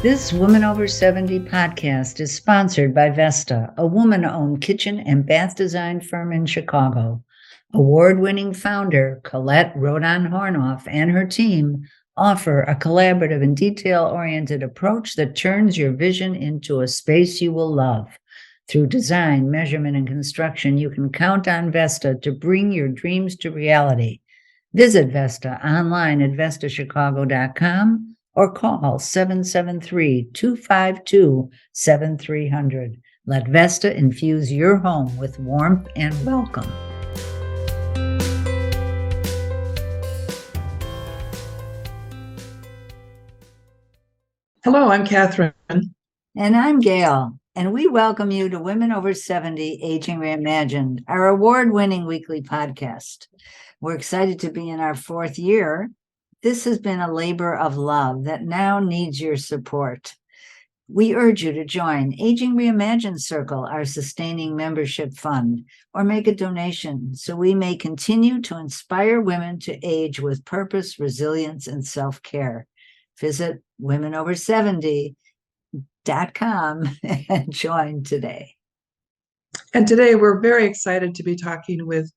This Women Over 70 podcast is sponsored by Vesta, a woman-owned kitchen and bath design firm in Chicago. Award-winning founder Colette Rodon-Hornoff and her team offer a collaborative and detail-oriented approach that turns your vision into a space you will love. Through design, measurement, and construction, you can count on Vesta to bring your dreams to reality. Visit Vesta online at vestachicago.com or call 773-252-7300. Let Vesta infuse your home with warmth and welcome. Hello, I'm Catherine. And I'm Gail, and we welcome you to Women Over 70 Aging Reimagined, our award-winning weekly podcast. We're excited to be in our fourth year. This has been a labor of love that now needs your support. We urge you to join Aging Reimagined Circle, our sustaining membership fund, or make a donation so we may continue to inspire women to age with purpose, resilience, and self-care. Visit womenover70.com and join today. And today we're very excited to be talking with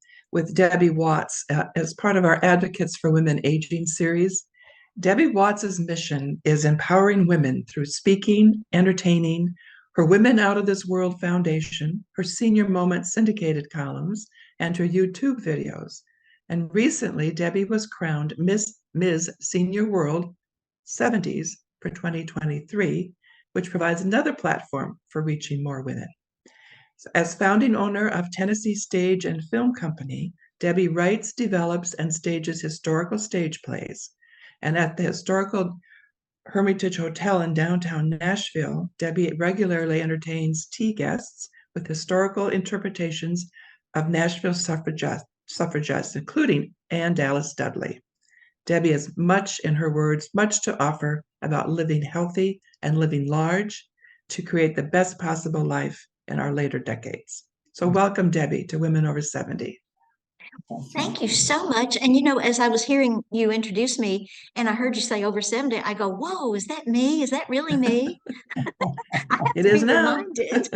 Debbie Watts as part of our Advocates for Women Aging series. Debbie Watts's mission is empowering women through speaking, entertaining, her Women Out of This World Foundation, her Senior Moment syndicated columns, and her YouTube videos. And recently, Debbie was crowned Ms. Senior World 70s for 2023, which provides another platform for reaching more women. As founding owner of Tennessee Stage and Film Company, Debbie writes, develops, and stages historical stage plays. And at the historical Hermitage Hotel in downtown Nashville, Debbie regularly entertains tea guests with historical interpretations of Nashville suffragettes, including Anne Dallas Dudley. Debbie has much, in her words, much to offer about living healthy and living large to create the best possible life in our later decades. So welcome, Debbie, to Women Over 70. Thank you so much. And you know, as I was hearing you introduce me and I heard you say over 70, I go, whoa, is that me? Is that really me? It is now. Reminded.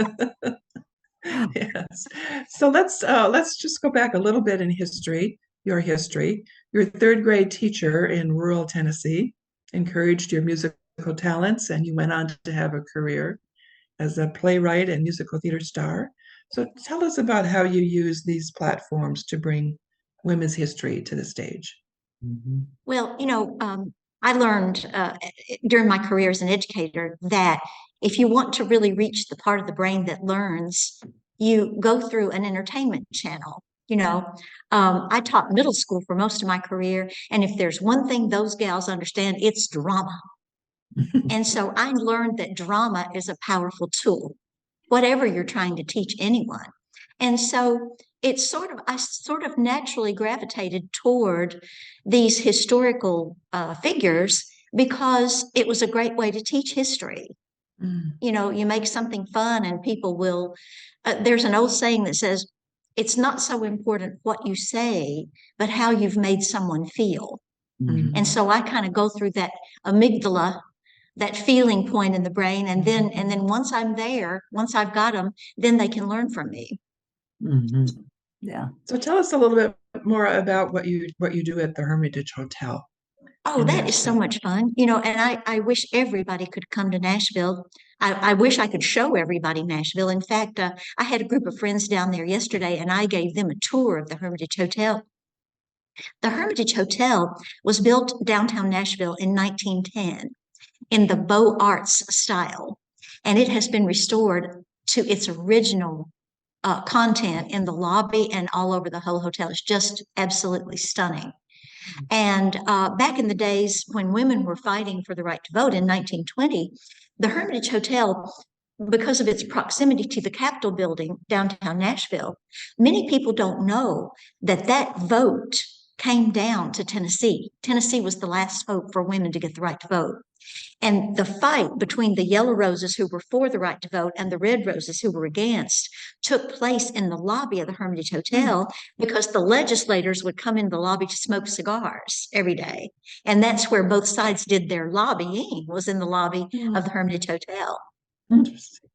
Yes. So let's just go back a little bit in history, your history. Your third grade teacher in rural Tennessee encouraged your musical talents, and you went on to have a career as a playwright and musical theater star. So tell us about how you use these platforms to bring women's history to the stage. Mm-hmm. Well, you know, I learned during my career as an educator that if you want to really reach the part of the brain that learns, you go through an entertainment channel. You know, I taught middle school for most of my career, and if there's one thing those gals understand, it's drama. And so I learned that drama is a powerful tool, whatever you're trying to teach anyone. And so I sort of naturally gravitated toward these historical figures because it was a great way to teach history. You know, you make something fun and people will, there's an old saying that says, it's not so important what you say, but how you've made someone feel. Mm-hmm. And so I kind of go through that amygdala, that feeling point in the brain, and then once I'm there, once I've got them, then they can learn from me. Mm-hmm. Yeah. So tell us a little bit more about what you do at the Hermitage Hotel. Oh, that is so much fun. You know, and I wish everybody could come to Nashville. I wish I could show everybody Nashville. In fact, I had a group of friends down there yesterday, and I gave them a tour of the Hermitage Hotel. The Hermitage Hotel was built downtown Nashville in 1910 in the Beaux Arts style, and it has been restored to its original content in the lobby and all over the whole hotel. It's just absolutely stunning. And back in the days when women were fighting for the right to vote in 1920, the Hermitage Hotel, because of its proximity to the Capitol building downtown Nashville, many people don't know that that vote came down to Tennessee. Tennessee was the last hope for women to get the right to vote. And the fight between the yellow roses who were for the right to vote and the red roses who were against took place in the lobby of the Hermitage Hotel because the legislators would come in the lobby to smoke cigars every day. And that's where both sides did their lobbying, was in the lobby of the Hermitage Hotel. Interesting.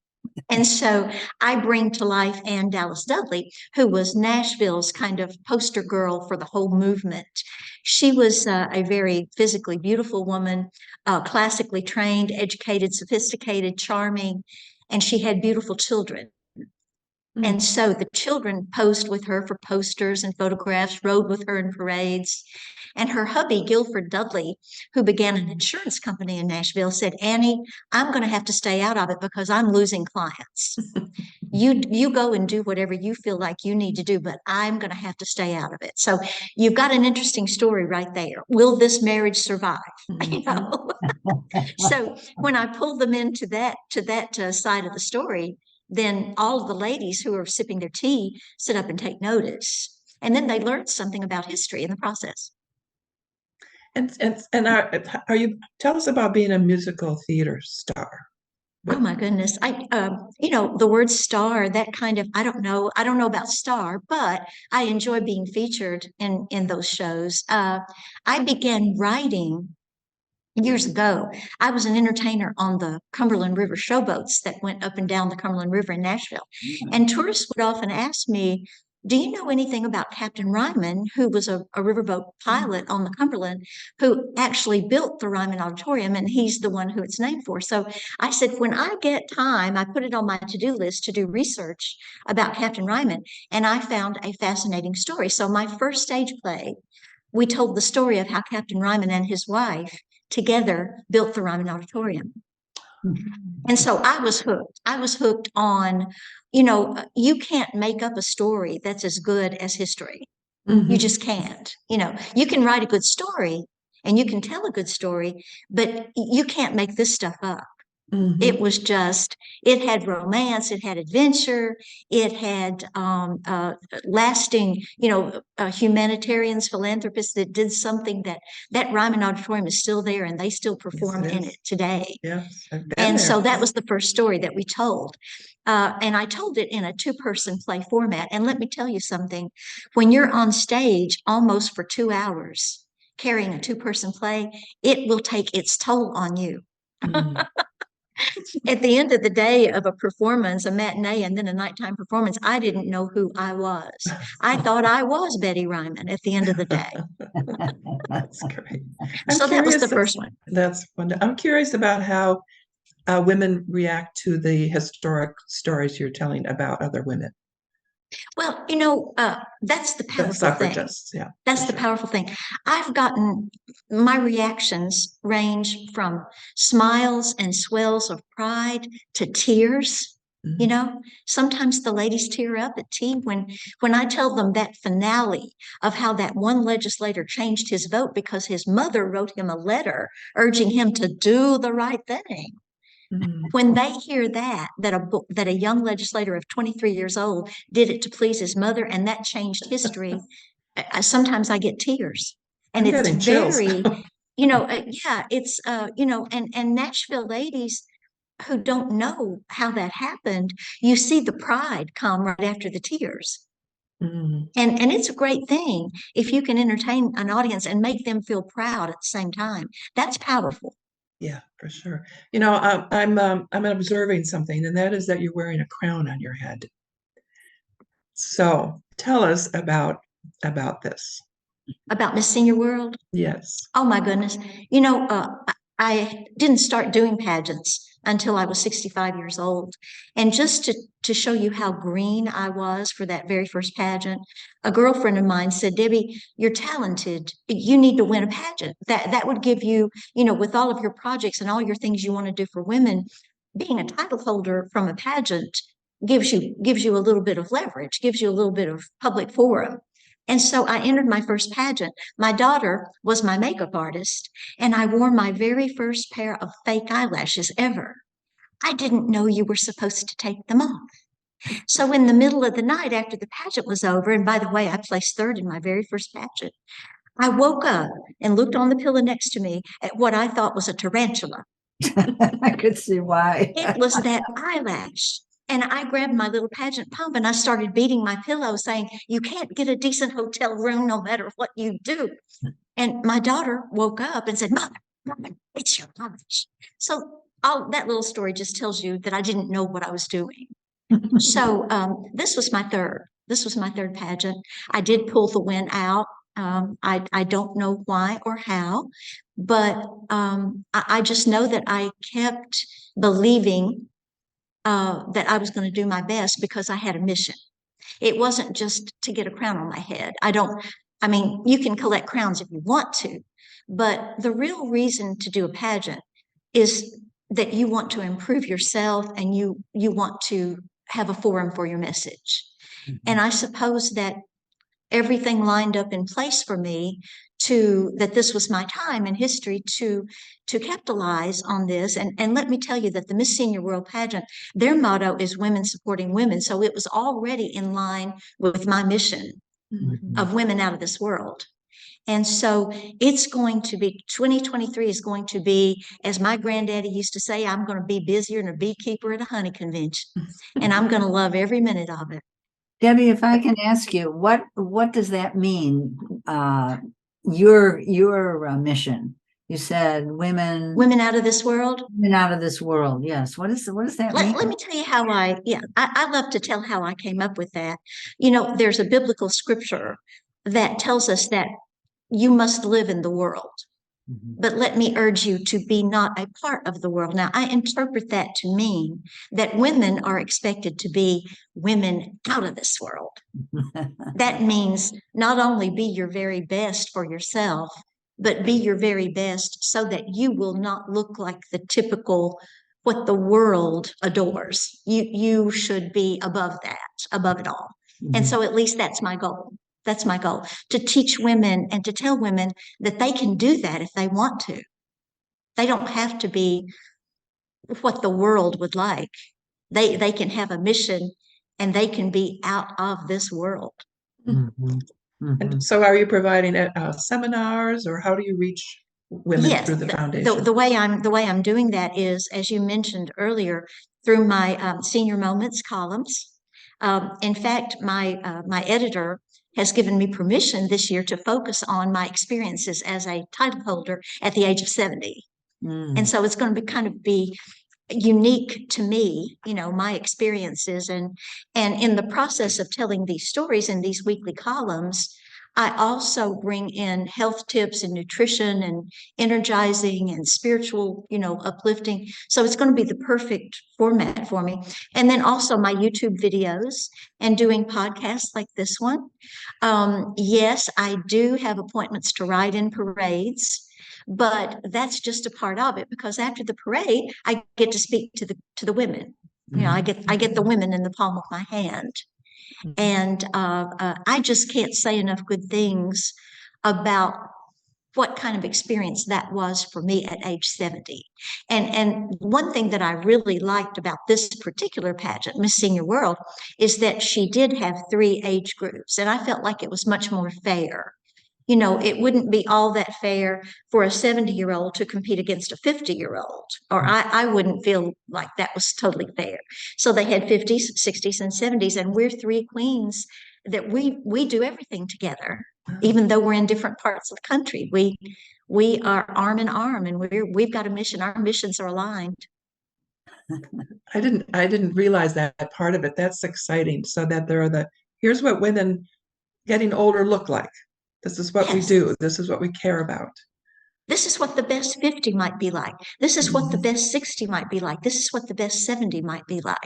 And so I bring to life Ann Dallas Dudley, who was Nashville's kind of poster girl for the whole movement. She was a very physically beautiful woman, classically trained, educated, sophisticated, charming, and she had beautiful children. And so the children posed with her for posters and photographs, rode with her in parades. And her hubby, Guilford Dudley, who began an insurance company in Nashville, said, Annie, I'm going to have to stay out of it because I'm losing clients. You go and do whatever you feel like you need to do, but I'm going to have to stay out of it. So you've got an interesting story right there. Will this marriage survive? You know? So when I pull them into that side of the story, then all of the ladies who are sipping their tea sit up and take notice. And then they learn something about history in the process. And are you, tell us about being a musical theater star? Oh my goodness. The word star, that kind of, I don't know about star, but I enjoy being featured in those shows. I began writing years ago. I was an entertainer on the Cumberland River showboats that went up and down the Cumberland River in Nashville. And tourists would often ask me, do you know anything about Captain Ryman, who was a riverboat pilot on the Cumberland, who actually built the Ryman Auditorium, and he's the one who it's named for? So I said, when I get time, I put it on my to-do list to do research about Captain Ryman, and I found a fascinating story. So my first stage play, we told the story of how Captain Ryman and his wife together built the Ryman Auditorium. And so I was hooked. I was hooked on, you can't make up a story that's as good as history. You just can't. You can write a good story and you can tell a good story, but you can't make this stuff up. It was just, it had romance, it had adventure, it had lasting, humanitarians, philanthropists that did something that Ryman Auditorium is still there and they still perform in it today. Yes, and so that was the first story that we told. And I told it in a two-person play format. And let me tell you something, when you're on stage almost for 2 hours carrying a two-person play, it will take its toll on you. At the end of the day of a performance, a matinee and then a nighttime performance, I didn't know who I was. I thought I was Betty Ryman at the end of the day. That's great. So that was the first one. That's wonderful. I'm curious about how women react to the historic stories you're telling about other women. Well, that's the powerful thing. Yeah, that's the powerful thing. I've gotten, my reactions range from smiles and swells of pride to tears. Sometimes the ladies tear up at tea when I tell them that finale of how that one legislator changed his vote because his mother wrote him a letter urging him to do the right thing. When they hear that a young legislator of 23 years old did it to please his mother and that changed history, sometimes I get tears. And it's very, it's, and Nashville ladies who don't know how that happened, you see the pride come right after the tears. And it's a great thing if you can entertain an audience and make them feel proud at the same time. That's powerful. Yeah, for sure. I'm observing something, and that is that you're wearing a crown on your head. So tell us about this. About Miss Senior World? Yes. Oh my goodness. I didn't start doing pageants until I was 65 years old. And just to show you how green I was for that very first pageant, a girlfriend of mine said, Debbie, you're talented. You need to win a pageant. That would give you, with all of your projects and all your things you want to do for women, being a title holder from a pageant gives you a little bit of leverage, gives you a little bit of public forum. And so I entered my first pageant. My daughter was my makeup artist, and I wore my very first pair of fake eyelashes ever. I didn't know you were supposed to take them off. So in the middle of the night after the pageant was over, and by the way, I placed third in my very first pageant, I woke up and looked on the pillow next to me at what I thought was a tarantula. I could see why. It was that eyelash. And I grabbed my little pageant pump and I started beating my pillow saying, you can't get a decent hotel room no matter what you do. And my daughter woke up and said, Mother, it's your eyelash. So all that little story just tells you that I didn't know what I was doing. So this was my third. This was my third pageant. I did pull the win out. I don't know why or how, but I just know that I kept believing that I was going to do my best because I had a mission. It wasn't just to get a crown on my head. I mean, you can collect crowns if you want to, but the real reason to do a pageant is that you want to improve yourself and you want to have a forum for your message. Mm-hmm. And I suppose that everything lined up in place for me that this was my time in history to capitalize on this. And let me tell you that the Miss Senior World Pageant, their motto is women supporting women. So it was already in line with my mission of women out of this world. And so it's going to be, 2023 is going to be, as my granddaddy used to say, I'm going to be busier than a beekeeper at a honey convention. And I'm going to love every minute of it. Debbie, if I can ask you, what does that mean? Your mission. You said women out of this world. Women out of this world. Yes. What does that mean? Let me tell you how I love to tell how I came up with that. You know, there's a biblical scripture that tells us that you must live in the world. But let me urge you to be not a part of the world. Now, I interpret that to mean that women are expected to be women out of this world. That means not only be your very best for yourself, but be your very best so that you will not look like the typical what the world adores. You should be above that, above it all. And so at least that's my goal. That's my goal, to teach women and to tell women that they can do that if they want to. They don't have to be what the world would like. They can have a mission and they can be out of this world. And so are you providing seminars, or how do you reach women through the foundation? The way I'm doing that is, as you mentioned earlier, through my Senior Moments columns. In fact, my editor has given me permission this year to focus on my experiences as a title holder at the age of 70. And so it's going to be unique to me, you know, my experiences. And in the process of telling these stories in these weekly columns, I also bring in health tips and nutrition and energizing and spiritual, you know, uplifting. So it's going to be the perfect format for me. And then also my YouTube videos and doing podcasts like this one. Yes, I do have appointments to ride in parades, but that's just a part of it, because after the parade, I get to speak to the women. You know, I get the women in the palm of my hand. And I just can't say enough good things about what kind of experience that was for me at age 70. And one thing that I really liked about this particular pageant, Miss Senior World, is that she did have 3 age groups. And I felt like it was much more fair. You know, it wouldn't be all that fair for a 70-year-old to compete against a 50-year-old, or I wouldn't feel like that was totally fair. So they had 50s, 60s, and 70s, and we're 3 queens that we do everything together, even though we're in different parts of the country. We are arm in arm, and we've got a mission. Our missions are aligned. I didn't realize that part of it. That's exciting. So that there are here's what women getting older look like. This is what we do. This is what we care about. This is what the best 50 might be like. This is what the best 60 might be like. This is what the best 70 might be like.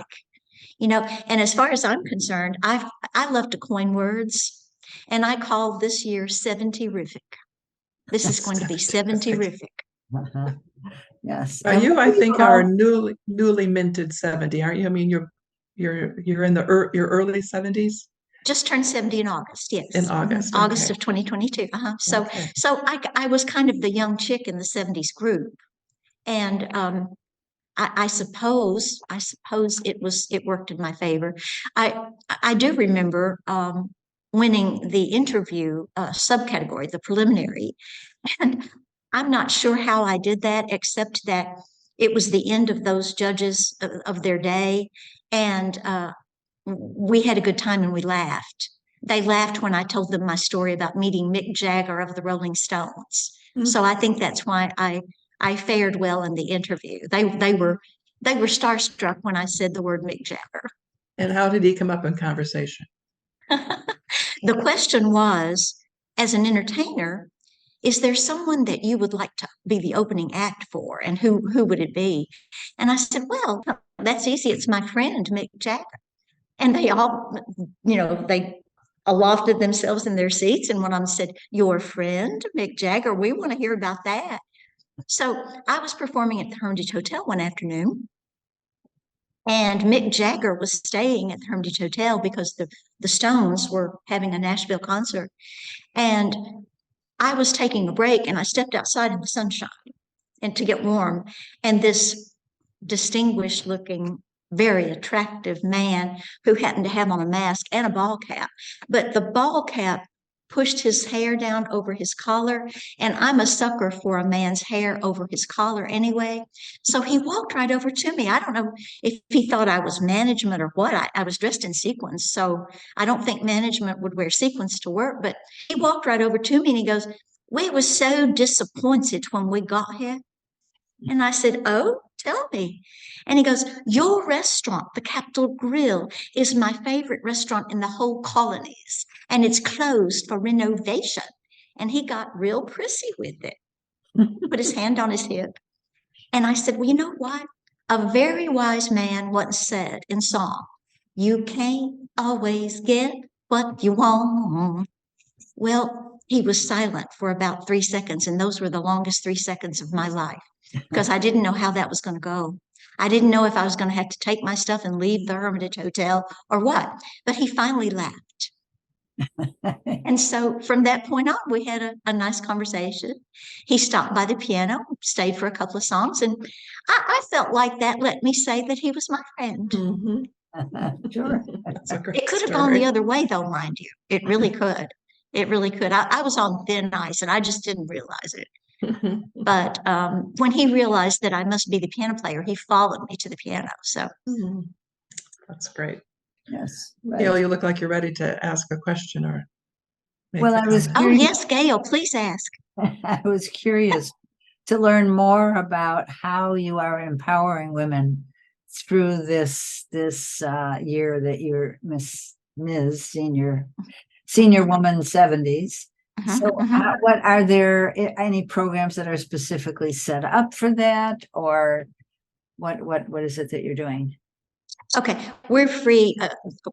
You know, and as far as I'm concerned, I love to coin words, and I call this year 70-rific. This is going to be 70-rific. Yes. I think, are newly minted 70, aren't you? I mean, you're in your early 70s. Just turned 70 in August, yes. In August. August of 2022. So I was kind of the young chick in the 70s group. And I suppose it worked in my favor. I do remember winning the interview subcategory, the preliminary, and I'm not sure how I did that, except that it was the end of those judges of their day, and we had a good time and we laughed. They laughed when I told them my story about meeting Mick Jagger of the Rolling Stones. Mhm. So I think that's why I fared well in the interview. They were starstruck when I said the word Mick Jagger. And how did he come up in conversation? The question was, as an entertainer, is there someone that you would like to be the opening act for, and who would it be? And I said, well, that's easy. It's my friend Mick Jagger. And they all, they allotted themselves in their seats. And one of them said, your friend Mick Jagger, we want to hear about that. So I was performing at the Hermitage Hotel one afternoon, and Mick Jagger was staying at the Hermitage Hotel because the Stones were having a Nashville concert. And I was taking a break, and I stepped outside in the sunshine and to get warm. And this distinguished looking, very attractive man who happened to have on a mask and a ball cap, but the ball cap pushed his hair down over his collar, and I'm a sucker for a man's hair over his collar anyway. So he walked right over to me. I don't know if he thought I was management or what. I was dressed in sequins, so I don't think management would wear sequins to work, but he walked right over to me and he goes, we were so disappointed when we got here. And I said, oh, tell me. And he goes, your restaurant, the Capitol Grill, is my favorite restaurant in the whole colonies, and it's closed for renovation. And he got real prissy with it, put his hand on his hip. And I said, well, you know what? A very wise man once said in song, you can't always get what you want. Well, he was silent for about 3 seconds, and those were the longest 3 seconds of my life because I didn't know how that was going to go. I didn't know if I was going to have to take my stuff and leave the Hermitage Hotel or what. But he finally laughed. And so from that point on, we had a nice conversation. He stopped by the piano, stayed for a couple of songs, and I felt like that let me say that he was my friend. Mm-hmm. Sure. It could have gone the other way, though, mind you. It really could. It really could. I was on thin ice, and I just didn't realize it. But when he realized that I must be the piano player, he followed me to the piano. So That's great. Yes. Gail, Right. you look like you're ready to ask a question or make Well, a I was comment. oh curious. yes, Gail, please ask. I was curious to learn more about how you are empowering women through this year that you're Ms. Senior Woman 70s. So what are there any programs that are specifically set up for that, or what is it that you're doing? Okay, we're free.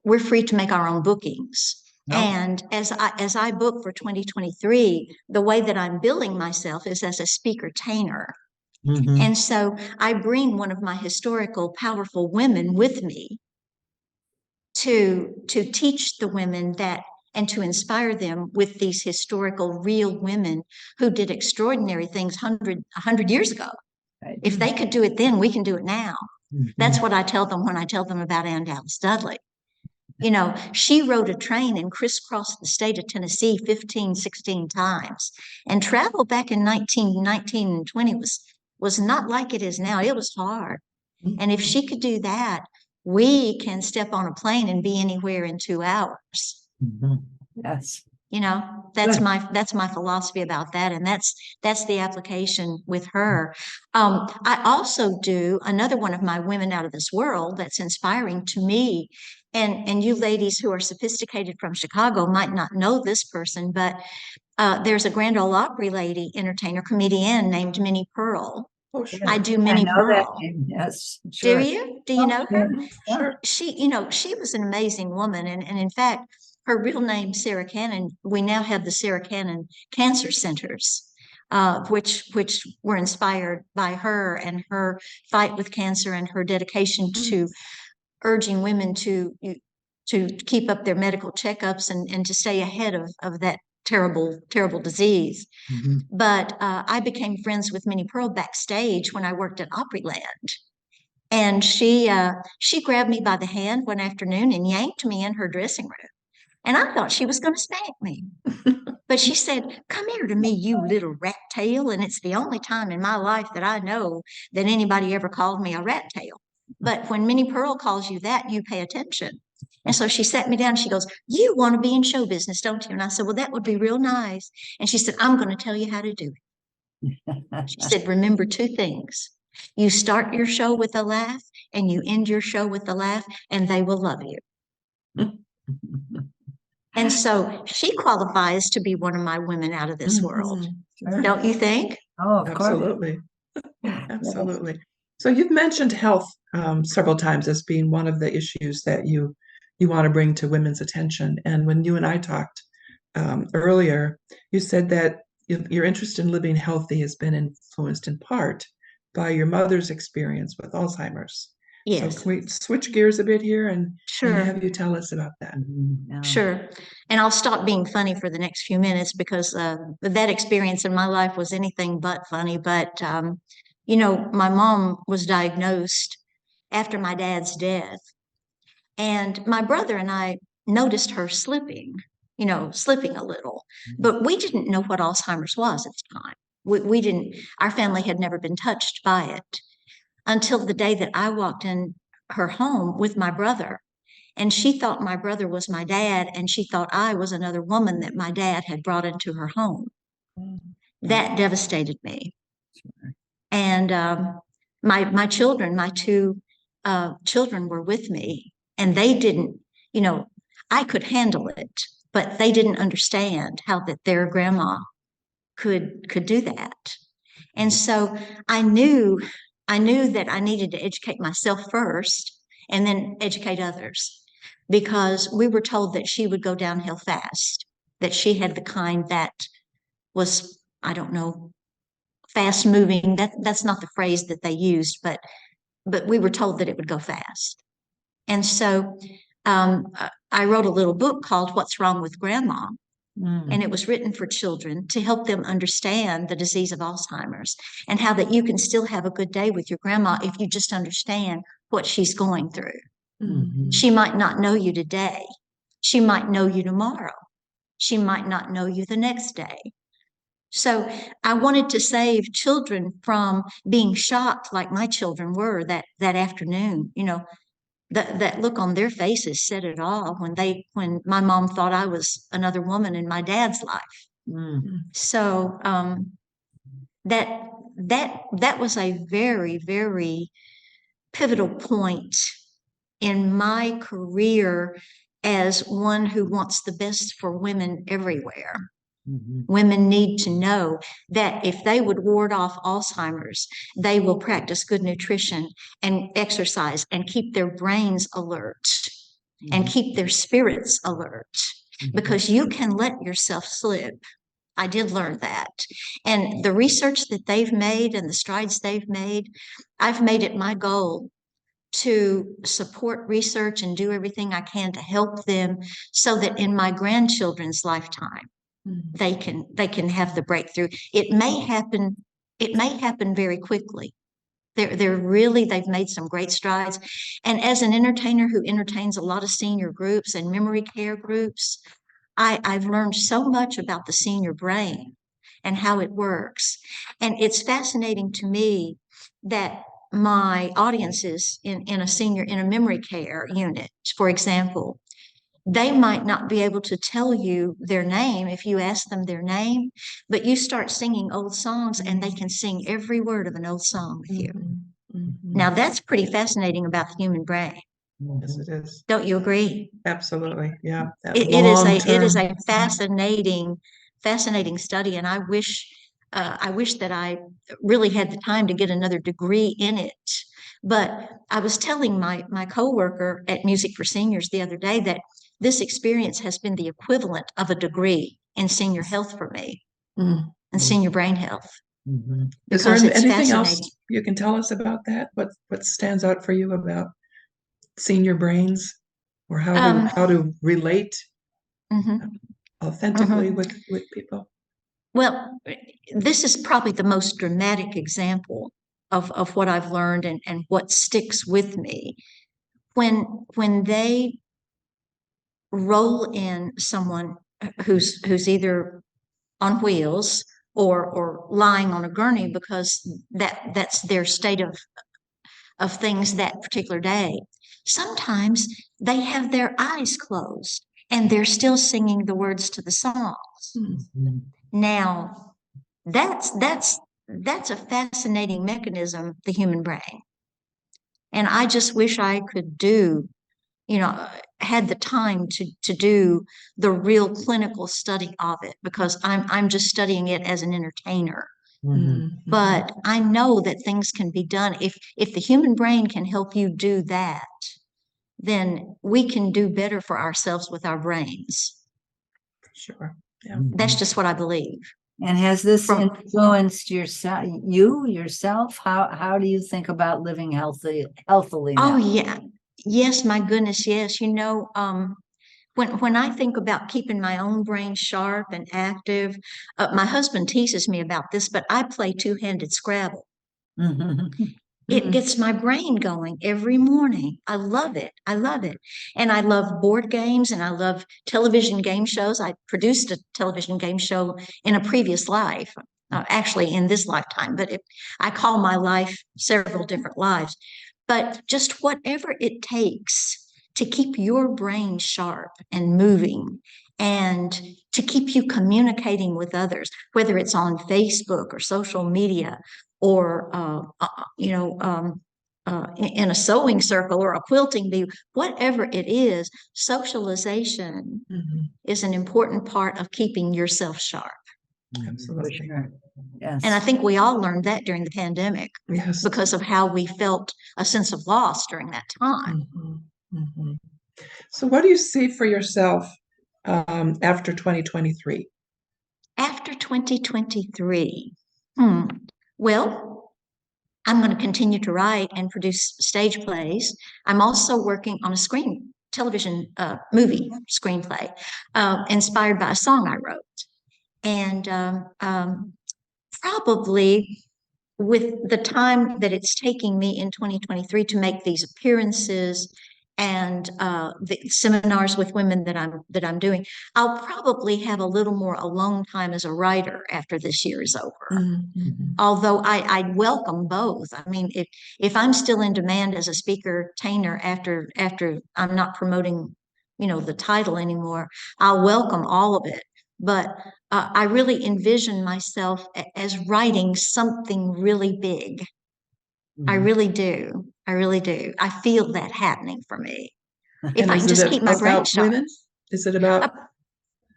We're free to make our own bookings. No. And as I book for 2023, the way that I'm billing myself is as a speaker-tainer. Mhm. And so I bring one of my historical, powerful women with me to teach the women that and to inspire them with these historical, real women who did extraordinary things 100 years ago. Right. If they could do it then, we can do it now. Mhm. That's what I tell them when I tell them about Ann Dallas Dudley. You know, she rode a train and crisscrossed the state of Tennessee 15, 16 times. And travel back in 1919 and 20 was not like it is now. It was hard. And if she could do that, we can step on a plane and be anywhere in 2 hours. Mhm. Yes. You know, that's Good. my philosophy about that, and that's the application with her. I also do another one of my women out of this world that's inspiring to me, and you ladies who are sophisticated from Chicago might not know this person, but there's a Grand Ole Opry lady entertainer comedian named Minnie Pearl. Oh, sure. I do I Minnie know that Pearl. name. Yes, Do sure. you? Do you Oh, know her? Sure. She was an amazing woman, and in fact, her real name Sarah Cannon. We now have the Sarah Cannon Cancer Centers, which were inspired by her and her fight with cancer and her dedication to urging women to keep up their medical checkups and to stay ahead of that terrible disease. Mhm. But I became friends with Minnie Pearl backstage when I worked at Opryland. And she grabbed me by the hand one afternoon and yanked me in her dressing room. And I thought she was going to spank me. But she said, "Come here to me, you little rat tail." And it's the only time in my life that I know that anybody ever called me a rat tail. But when Minnie Pearl calls you that, you pay attention. And so she sat me down. She goes, "You want to be in show business, don't you?" And I said, "Well, that would be real nice." And she said, "I'm going to tell you how to do it." She said, "Remember two things. You start your show with a laugh and you end your show with a laugh, and they will love you." And so she qualifies to be one of my women out of this world. Sure. Don't you think? Oh, of course. Absolutely. Absolutely. So you've mentioned health several times as being one of the issues that you want to bring to women's attention. And when you and I talked earlier, you said that your interest in living healthy has been influenced in part by your mother's experience with Alzheimer's. So Yes, can we switch gears a bit here and sure, have you tell us about that? Yeah. sure. And I'll stop being funny for the next few minutes because that experience in my life was anything but funny. But, my mom was diagnosed after my dad's death. And my brother and I noticed her slipping, slipping a little, but we didn't know what Alzheimer's was at the time. We didn't, our family had never been touched by it until the day that I walked in her home with my brother. And she thought my brother was my dad, and she thought I was another woman that my dad had brought into her home. That devastated me. And my children, my two children were with me, and they didn't, I could handle it, but they didn't understand how that their grandma could do that. And so I knew that I needed to educate myself first and then educate others, because we were told that she would go downhill fast, that she had the kind that was, I don't know, fast moving. That's not the phrase that they used, but we were told that it would go fast. And so I wrote a little book called What's Wrong with Grandma? And it was written for children to help them understand the disease of Alzheimer's and how that you can still have a good day with your grandma if you just understand what she's going through. Mm-hmm. She might not know you today. She might know you tomorrow. She might not know you the next day. So I wanted to save children from being shocked like my children were that afternoon. That look on their faces said it all when my mom thought I was another woman in my dad's life. So that was a very, very pivotal point in my career as one who wants the best for women everywhere. Women need to know that if they would ward off Alzheimer's, they will practice good nutrition and exercise and keep their brains alert and keep their spirits alert, because you can let yourself slip. I did learn that. And the research that they've made and the strides they've made, I've made it my goal to support research and do everything I can to help them so that in my grandchildren's lifetime, they can have the breakthrough. It may happen very quickly. They've made some great strides. And as an entertainer who entertains a lot of senior groups and memory care groups, I've learned so much about the senior brain and how it works. And it's fascinating to me that my audiences in a memory care unit, for example, they might not be able to tell you their name if you ask them their name, but you start singing old songs and they can sing every word of an old song with you. Now, that's pretty fascinating about the human brain. Yes, it is. Don't you agree? Absolutely. Yeah. It is a fascinating study, and I wish that I really had the time to get another degree in it. But I was telling my coworker at Music for Seniors the other day that this experience has been the equivalent of a degree in senior health for me and senior brain health. Is there Because it's anything else fascinating. you can tell us about that? What stands out for you about senior brains, or how to relate authentically with people? Well, this is probably the most dramatic example of what I've learned and what sticks with me. When they roll in someone who's either on wheels or lying on a gurney because that's their state of things that particular day. Sometimes they have their eyes closed and they're still singing the words to the songs. Mm-hmm. Now, that's a fascinating mechanism, the human brain. And I just wish I could had the time to do the real clinical study of it, because I'm just studying it as an entertainer. Mm-hmm. But I know that things can be done. If the human brain can help you do that, then we can do better for ourselves with our brains. Sure. Yeah. That's just what I believe. And has this From- influenced yourself? How do you think about living healthily now? Oh yeah. Yes, my goodness, yes. When I think about keeping my own brain sharp and active, my husband teases me about this, but I play two-handed Scrabble. It gets my brain going every morning. I love it. I love it. And I love board games and I love television game shows. I produced a television game show in a previous life, actually in this lifetime, but I call my life several different lives. But just whatever it takes to keep your brain sharp and moving and to keep you communicating with others, whether it's on Facebook or social media or in a sewing circle or a quilting bee, whatever it is, socialization is an important part of keeping yourself sharp. Absolutely. For sure. Yes. And I think we all learned that during the pandemic. Yes. Because of how we felt a sense of loss during that time. So what do you see for yourself after 2023? After 2023, well, I'm going to continue to write and produce stage plays. I'm also working on a television movie screenplay inspired by a song I wrote. And probably with the time that it's taking me in 2023 to make these appearances and the seminars with women that I'm doing, I'll probably have a little more alone time as a writer after this year is over. Although I welcome both. I mean, if I'm still in demand as a speaker-tainer after I'm not promoting, the title anymore, I'll welcome all of it. But I really envision myself as writing something really big. I really do. I really do. I feel that happening for me. If I can just keep my brain sharp. Women? Is it about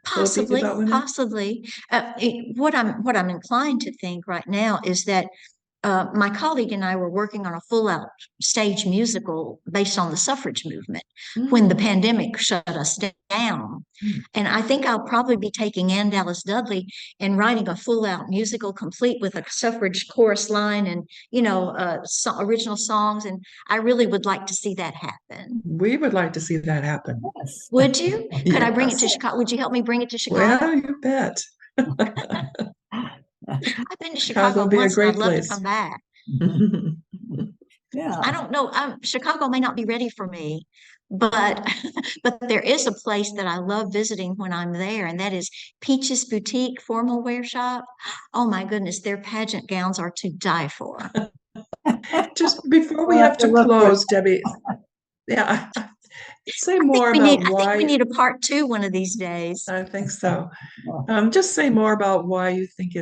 possibly, about women? possibly. What I'm inclined to think right now is that my colleague and I were working on a full-out stage musical based on the suffrage movement when the pandemic shut us down. And I think I'll probably be taking Ann Dallas Dudley and writing a full-out musical complete with a suffrage chorus line and, original songs. And I really would like to see that happen. We would like to see that happen. Yes. Would you? Could I bring it Yes. to Chicago? Would you help me bring it to Chicago? Well, you bet. I've been to Chicago would be a once and great I'd love place. to come back. Yeah. I don't know. Chicago may not be ready for me, but there is a place that I love visiting when I'm there, and that is Peach's Boutique Formal Wear Shop. Oh my goodness, their pageant gowns are to die for. Just before we We'll have to look for close, Debbie, say more about why. I think we need a part 2 one of these days. I think so. Just say more about why you think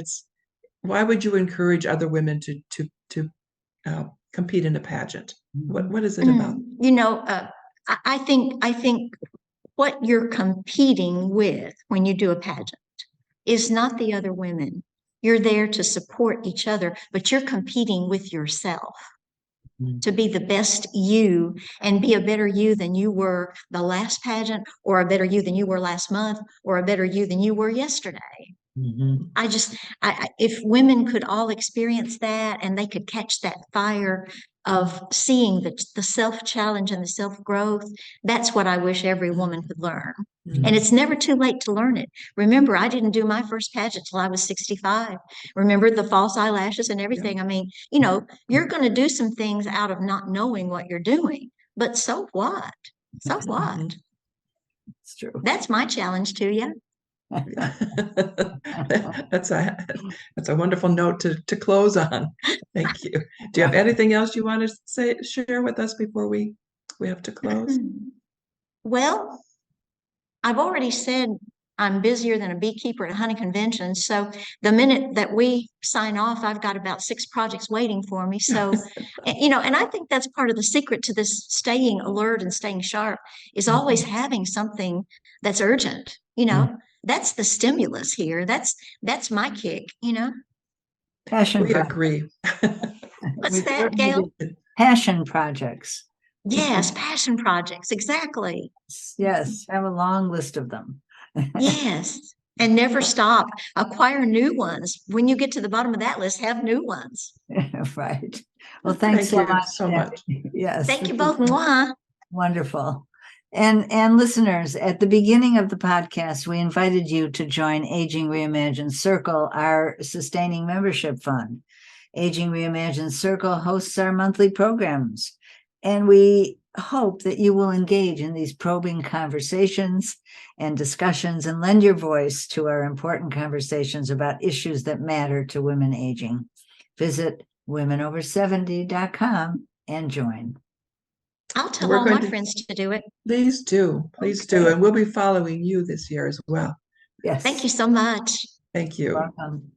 why would you encourage other women to compete in a pageant? What is it about? I think what you're competing with when you do a pageant is not the other women. You're there to support each other, but you're competing with yourself to be the best you and be a better you than you were the last pageant, or a better you than you were last month, or a better you than you were yesterday. If women could all experience that and they could catch that fire of seeing the self-challenge and the self-growth, that's what I wish every woman could learn. And it's never too late to learn it. Remember, I didn't do my first pageant till I was 65. Remember the false eyelashes and everything. I mean, you know, you're going to do some things out of not knowing what you're doing, but so what? So what? It's true. That's my challenge to you. That's a wonderful note to close on. Thank you. Do you have anything else you want to share with us before we have to close? Well, I've already said I'm busier than a beekeeper at a hunting convention. So the minute that we sign off, I've got about 6 projects waiting for me. So, you know, and I think that's part of the secret to this staying alert and staying sharp is always having something that's urgent. You know, that's the stimulus here. That's my kick, you know. Passion We projects. agree. What's that, Gail? Passion projects. Yes, passion projects. Exactly. Yes, I have a long list of them. Yes. And never stop. Acquire new ones. When you get to the bottom of that list, have new ones. Right. Well, thanks Thank you much. so much. Yes. Thank you both. Mwah. Wonderful. And listeners, at the beginning of the podcast, we invited you to join Aging Reimagined Circle, our sustaining membership fund. Aging Reimagined Circle hosts our monthly programs, and we hope that you will engage in these probing conversations and discussions and lend your voice to our important conversations about issues that matter to women aging. Visit womenover70.com and join. I'll tell all my friends to do it. Please do. Please do. And we'll be following you this year as well. Yes. Thank you so much. Thank you. Welcome.